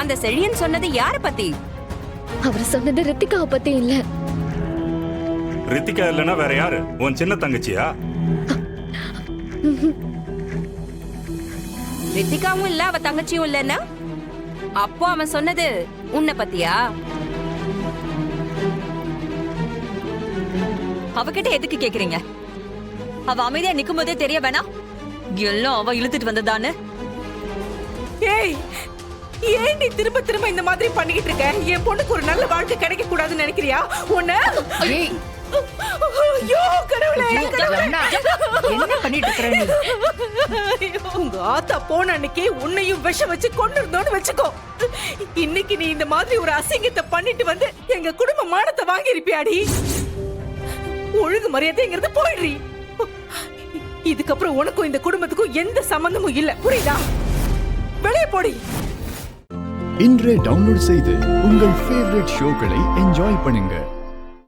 அந்த செழியன் சொன்னது யார பத்தி? அவர் சொன்னது ரித்திகாவை பத்தி இல்ல. ரித்திகா இல்லனா வேற யாரு? உன் சின்ன தங்கச்சியா? ரித்திகாவும் இல்ல, அவ தங்கச்சியும் இல்லன்னா அப்போ அவன் சொன்னது உன்னை பத்தியா? அவகிட்ட எதுக்கு கேக்குறீங்க? அவ அமைதியா நிக்கும் போதே தெரிய வேணாம் எல்லாம் அவ இழுத்துட்டு வந்ததான்னு. ஏய், ஏன் நீ திரும்ப திரும்ப இந்த மாதிரி பண்ணிக்கிட்டு இருக்க? என் பொண்ணுக்கு ஒரு நல்ல வாழ்க்கை கிடைக்க கூடாதுன்னு நினைக்கிறியா? உன்ன ஐயோ கடவுளே, என்ன பண்ணிட்டு இருக்கற நீ? உங்க ஆத்தா போன அன்னைக்கு உன்னையும் விஷம் வச்சு கொண்டு இருந்தோன்னு வச்சுக்கோ. இன்னைக்கு நீ இந்த மாதிரி ஒரு அசிங்கத்தை பண்ணிட்டு வந்து எங்க குடும்ப மானத்தை வாங்கி இருப்பியாடி. ஒழுங்கு மரியாதைங்கிறது போயிடுறீ. இதுக்கப்புறம் உனக்கும் இந்த குடும்பத்துக்கும் எந்த சம்பந்தமும் இல்ல, புரியுதா? வெளியே போடி. இன்றே டவுன்லோட் செய்து உங்கள் ஃபேவரட் ஷோக்களை என்ஜாய் பண்ணுங்க.